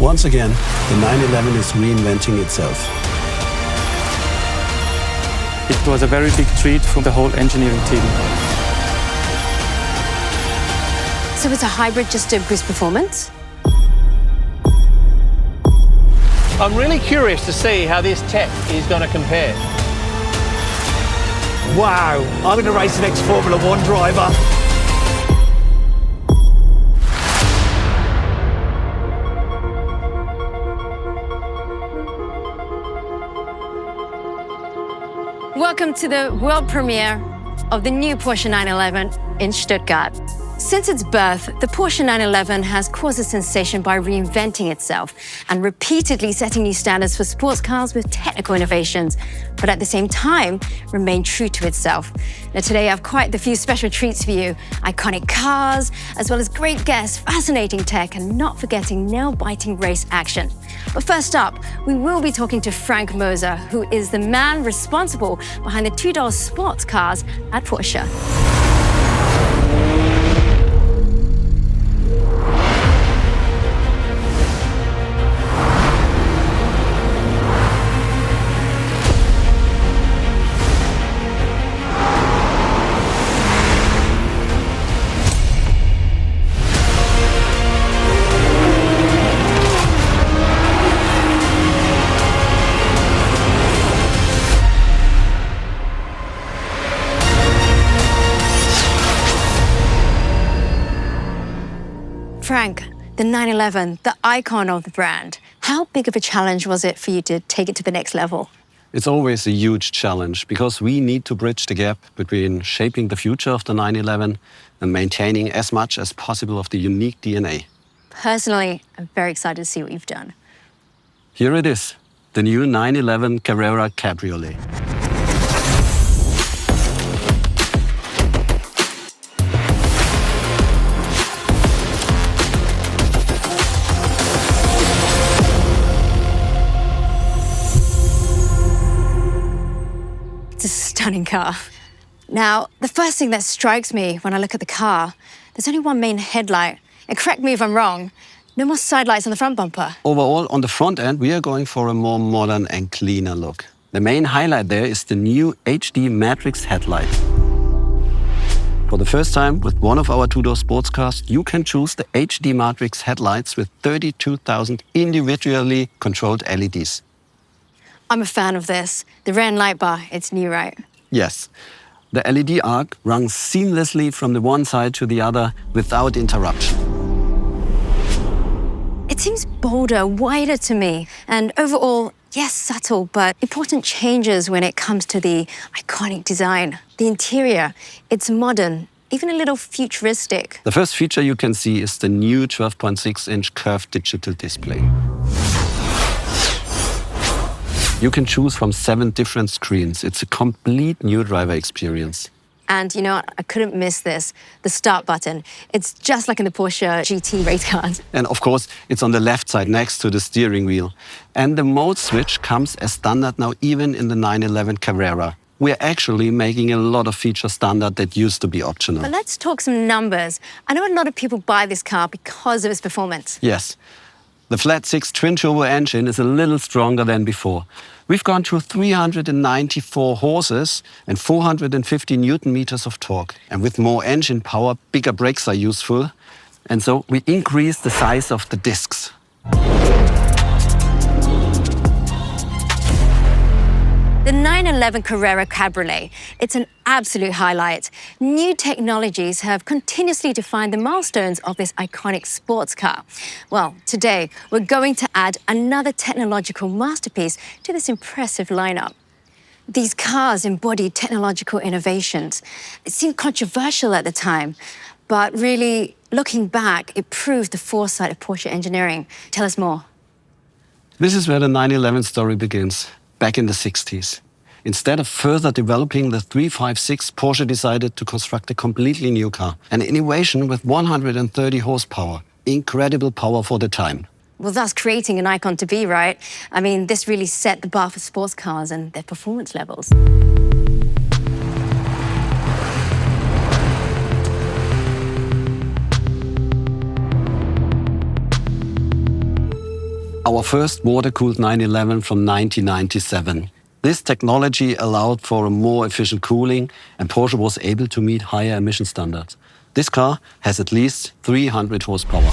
Once again, the 911 is reinventing itself. It was a very big treat for the whole engineering team. So it's a hybrid just to boost performance? I'm really curious to see how this tech is going to compare. Wow, I'm going to race the next Formula One driver. Welcome to the world premiere of the new Porsche 911 in Stuttgart. Since its birth, the Porsche 911 has caused a sensation by reinventing itself and repeatedly setting new standards for sports cars with technical innovations, but at the same time, remain true to itself. Now today I have quite the few special treats for you. Iconic cars, as well as great guests, fascinating tech, and not forgetting nail-biting race action. But first up, we will be talking to Frank Moser, who is the man responsible behind the two-door sports cars at Porsche. Frank, the 911, the icon of the brand. How big of a challenge was it for you to take it to the next level? It's always a huge challenge because we need to bridge the gap between shaping the future of the 911 and maintaining as much as possible of the unique DNA. Personally, I'm very excited to see what you've done. Here it is, the new 911 Carrera Cabriolet. It's a stunning car. Now, the first thing that strikes me when I look at the car, there's only one main headlight. And correct me if I'm wrong, no more side lights on the front bumper. Overall, on the front end, we are going for a more modern and cleaner look. The main highlight there is the new HD Matrix headlight. For the first time with one of our two-door sports cars, you can choose the HD Matrix headlights with 32,000 individually controlled LEDs. I'm a fan of this. The rear end light bar, it's new, right? Yes. The LED arc runs seamlessly from the one side to the other without interruption. It seems bolder, wider to me, and overall, yes, subtle, but important changes when it comes to the iconic design. The interior, it's modern, even a little futuristic. The first feature you can see is the new 12.6-inch curved digital display. You can choose from 7 different screens. It's a complete new driver experience. And you know what? I couldn't miss this, the start button. It's just like in the Porsche GT race cars. And of course, it's on the left side next to the steering wheel. And the mode switch comes as standard now even in the 911 Carrera. We're actually making a lot of features standard that used to be optional. But let's talk some numbers. I know a lot of people buy this car because of its performance. Yes. The flat-6 twin-turbo engine is a little stronger than before. We've gone to 394 horses and 450 Newton meters of torque. And with more engine power, bigger brakes are useful. And so we increase the size of the discs. The 911 Carrera Cabriolet, it's an absolute highlight. New technologies have continuously defined the milestones of this iconic sports car. Well, today we're going to add another technological masterpiece to this impressive lineup. These cars embody technological innovations. It seemed controversial at the time, but really, looking back, it proved the foresight of Porsche engineering. Tell us more. This is where the 911 story begins. Back in the 60s. Instead of further developing the 356, Porsche decided to construct a completely new car. An innovation with 130 horsepower. Incredible power for the time. Well, that's creating an icon to be, right? I mean, this really set the bar for sports cars and their performance levels. our first water-cooled 911 from 1997. This technology allowed for a more efficient cooling, and Porsche was able to meet higher emission standards. This car has at least 300 horsepower.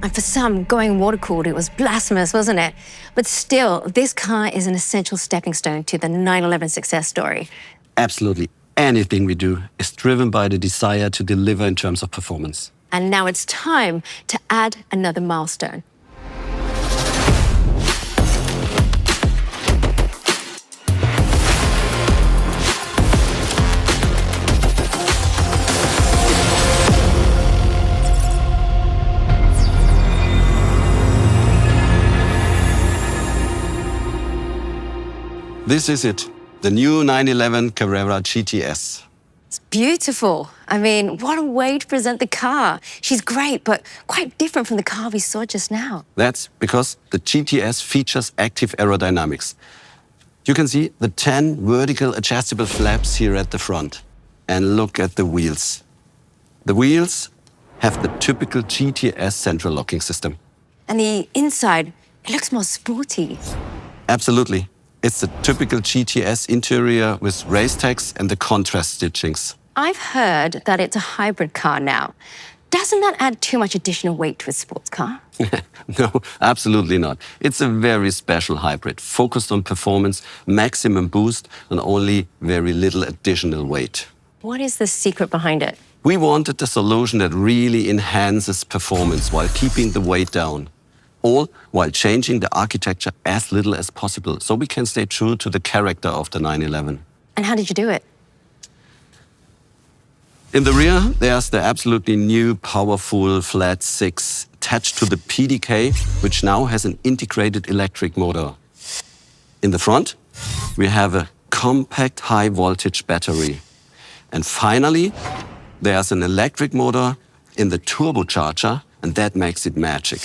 And for some, going water-cooled, it was blasphemous, wasn't it? But still, this car is an essential stepping stone to the 911 success story. Absolutely anything we do is driven by the desire to deliver in terms of performance. And now it's time to add another milestone. This is it, the new 911 Carrera GTS. It's beautiful. I mean, what a way to present the car. She's great, but quite different from the car we saw just now. That's because the GTS features active aerodynamics. You can see the 10 vertical adjustable flaps here at the front. And look at the wheels. The wheels have the typical GTS central locking system. And the inside, it looks more sporty. Absolutely. It's the typical GTS interior with race tags and the contrast stitchings. I've heard that it's a hybrid car now. Doesn't that add too much additional weight to a sports car? No, absolutely not. It's a very special hybrid, focused on performance, maximum boost, and only very little additional weight. What is the secret behind it? We wanted a solution that really enhances performance while keeping the weight down. All while changing the architecture as little as possible, so we can stay true to the character of the 911. And how did you do it? In the rear, there's the absolutely new powerful flat 6 attached to the PDK, which now has an integrated electric motor. In the front, we have a compact high-voltage battery. And finally, there's an electric motor in the turbocharger, and that makes it magic.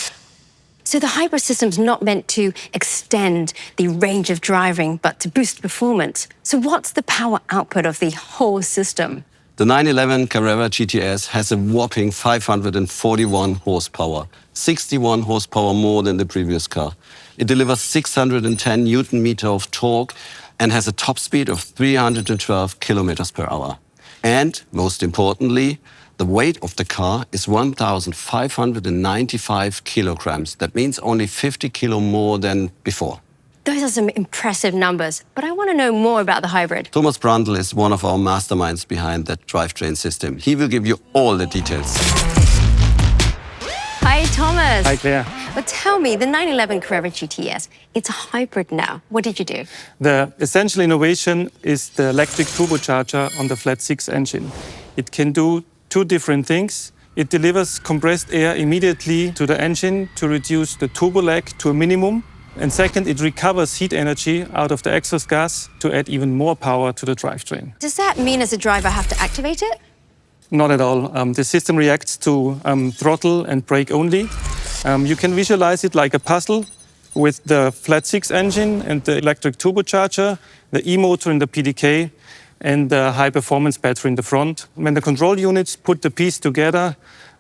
So the hybrid system's not meant to extend the range of driving, but to boost performance. So what's the power output of the whole system? The 911 Carrera GTS has a whopping 541 horsepower, 61 horsepower more than the previous car. It delivers 610 Newton meter of torque and has a top speed of 312 kilometers per hour. And most importantly, the weight of the car is 1,595 kilograms. That means only 50 kilo more than before. Those are some impressive numbers, but I want to know more about the hybrid. Thomas Brandl is one of our masterminds behind that drivetrain system. He will give you all the details. Hi, Thomas. Hi, Claire. But tell me, the 911 Carrera GTS, it's a hybrid now. What did you do? The essential innovation is the electric turbocharger on the flat 6 engine. It can do two different things. It delivers compressed air immediately to the engine to reduce the turbo lag to a minimum. And second, it recovers heat energy out of the exhaust gas to add even more power to the drivetrain. Does that mean as a driver I have to activate it? Not at all. The system reacts to throttle and brake only. You can visualize it like a puzzle with the flat 6 engine and the electric turbocharger, the e-motor in the PDK, and the high-performance battery in the front. When the control units put the piece together,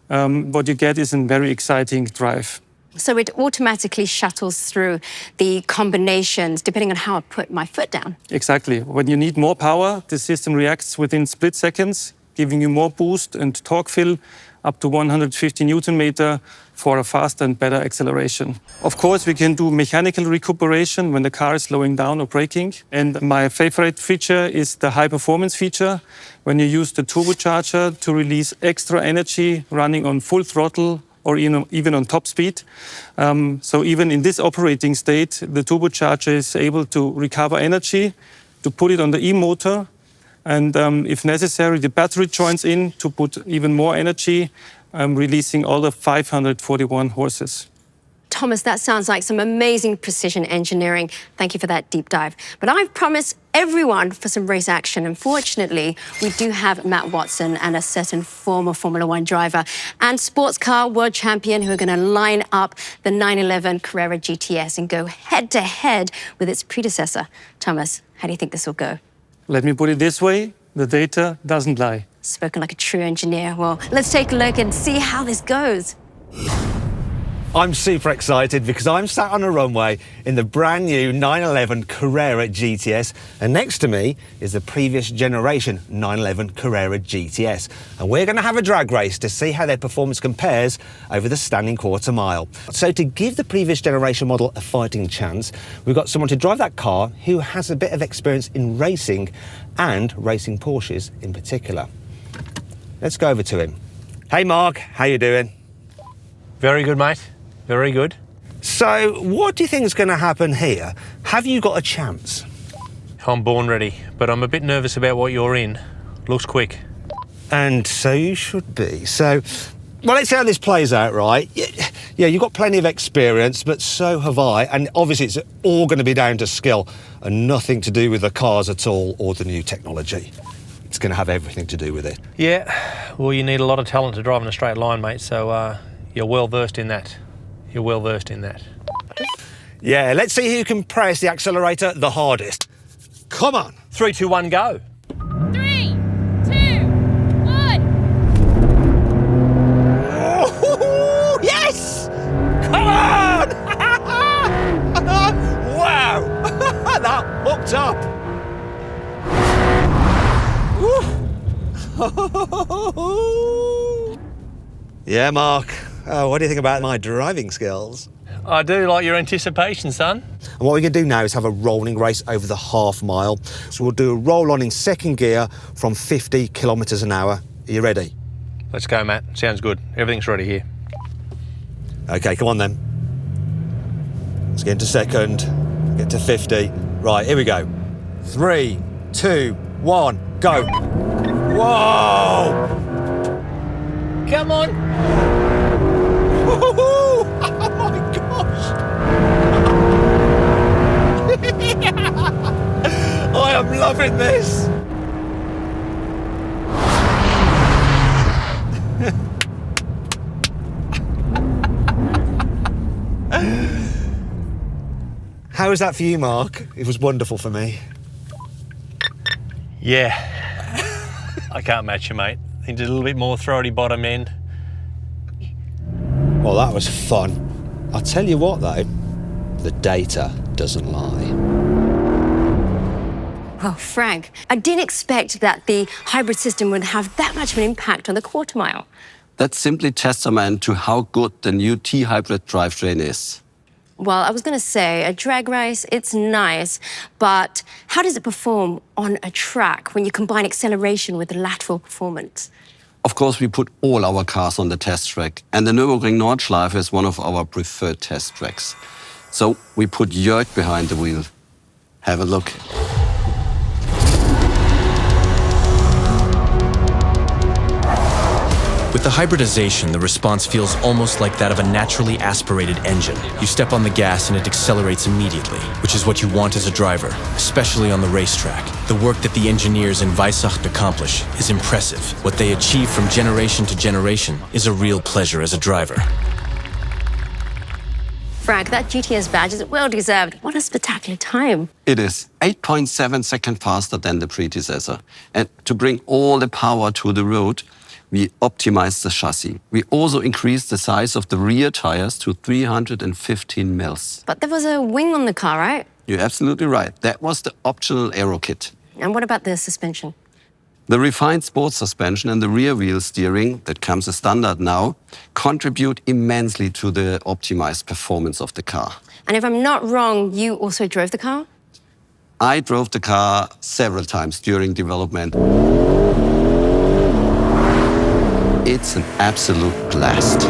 what you get is a very exciting drive. So it automatically shuttles through the combinations depending on how I put my foot down. Exactly. When you need more power, the system reacts within split seconds, giving you more boost and torque fill up to 150 Newton meter for a faster and better acceleration. Of course, we can do mechanical recuperation when the car is slowing down or braking. And my favorite feature is the high performance feature, when you use the turbocharger to release extra energy running on full throttle or even on top speed. So even in this operating state, the turbocharger is able to recover energy, to put it on the e-motor, and if necessary, the battery joins in to put even more energy, releasing all the 541 horses. Thomas, that sounds like some amazing precision engineering. Thank you for that deep dive. But I've promised everyone for some race action. Unfortunately, we do have Matt Watson and a certain former Formula One driver and sports car world champion who are going to line up the 911 Carrera GTS and go head-to-head with its predecessor. Thomas, how do you think this will go? Let me put it this way, the data doesn't lie. Spoken like a true engineer. Well, let's take a look and see how this goes. I'm super excited because I'm sat on a runway in the brand new 911 Carrera GTS, and next to me is the previous generation 911 Carrera GTS. And we're going to have a drag race to see how their performance compares over the standing quarter mile. So to give the previous generation model a fighting chance, we've got someone to drive that car who has a bit of experience in racing and racing Porsches in particular. Let's go over to him. Hey Mark, how you doing? Very good, mate. Very good. So, what do you think is going to happen here? Have you got a chance? I'm born ready, but I'm a bit nervous about what you're in. Looks quick. And so you should be. So, well, let's see how this plays out, right? Yeah, you've got plenty of experience, but so have I. And obviously, it's all going to be down to skill and nothing to do with the cars at all or the new technology. It's going to have everything to do with it. Yeah, well, you need a lot of talent to drive in a straight line, mate, so you're well versed in that. You're well versed in that. Yeah, let's see who can press the accelerator the hardest. Come on. 3, 2, 1, go. 3, 2, 1. Oh, yes! Come on! Wow! That hooked up. Yeah, Mark. What do you think about my driving skills? I do like your anticipation, son. And what we're going to do now is have a rolling race over the half mile. So we'll do a roll on in second gear from 50 kilometres an hour. Are you ready? Let's go, Matt. Sounds good. Everything's ready here. OK, come on then. Let's get into second, get to 50. Right, here we go. 3, 2, 1, go. Whoa! Come on. Oh my gosh! I am loving this! How was that for you, Mark? It was wonderful for me. Yeah. I can't match you, mate. Need a little bit more throaty bottom end. Well, that was fun. I'll tell you what, though, the data doesn't lie. Well, Frank, I didn't expect that the hybrid system would have that much of an impact on the quarter mile. That's simply testament to how good the new T-hybrid drivetrain is. Well, I was going to say, a drag race, it's nice, but how does it perform on a track when you combine acceleration with lateral performance? Of course, we put all our cars on the test track, and the Nürburgring Nordschleife is one of our preferred test tracks. So we put Jörg behind the wheel. Have a look. With the hybridization, the response feels almost like that of a naturally aspirated engine. You step on the gas and it accelerates immediately, which is what you want as a driver, especially on the racetrack. The work that the engineers in Weissach accomplish is impressive. What they achieve from generation to generation is a real pleasure as a driver. Frank, that GTS badge is well deserved. What a spectacular time. It is 8.7 seconds faster than the predecessor. And to bring all the power to the road, we optimized the chassis. We also increased the size of the rear tires to 315 mils. But there was a wing on the car, right? You're absolutely right. That was the optional aero kit. And what about the suspension? The refined sports suspension and the rear wheel steering that comes as standard now contribute immensely to the optimized performance of the car. And if I'm not wrong, you also drove the car? I drove the car several times during development. It's an absolute blast.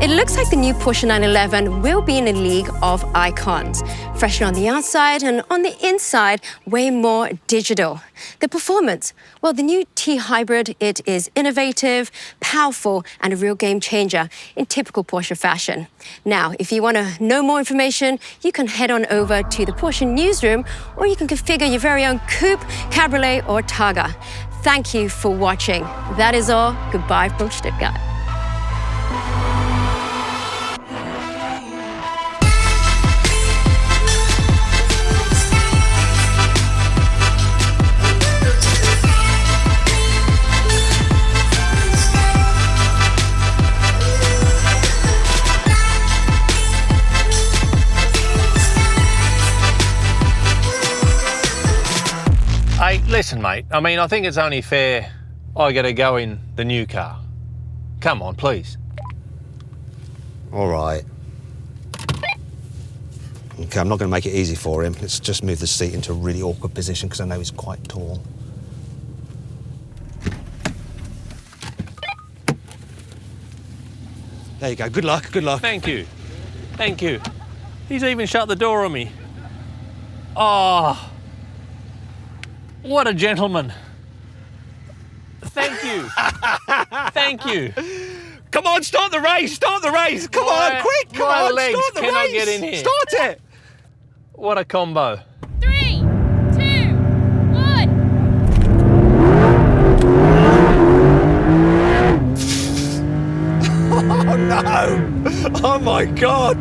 It looks like the new Porsche 911 will be in a league of icons. Fresher on the outside and on the inside, way more digital. The performance, well, the new T-Hybrid, it is innovative, powerful, and a real game changer in typical Porsche fashion. Now, if you want to know more information, you can head on over to the Porsche newsroom, or you can configure your very own coupe, cabriolet, or Targa. Thank you for watching. That is all. Goodbye from Stuttgart. Listen, mate, I mean, I think it's only fair I get a go in the new car. Come on, please. All right. Okay, I'm not going to make it easy for him. Let's just move the seat into a really awkward position because I know he's quite tall. There you go. Good luck, good luck. Thank you. Thank you. He's even shut the door on me. Oh, what a gentleman. Thank you. Thank you. Come on, start the race, start the race. Come on, quick, come my on, legs start the cannot race. get in here. Start it. What a combo. 3, 2, 1. Oh no! Oh my God!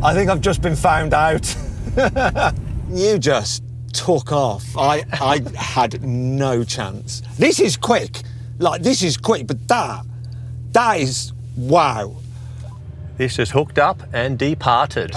I think I've just been found out. You just took off. I had no chance. This is quick. Like, this is quick, but that is, wow. This is hooked up and departed.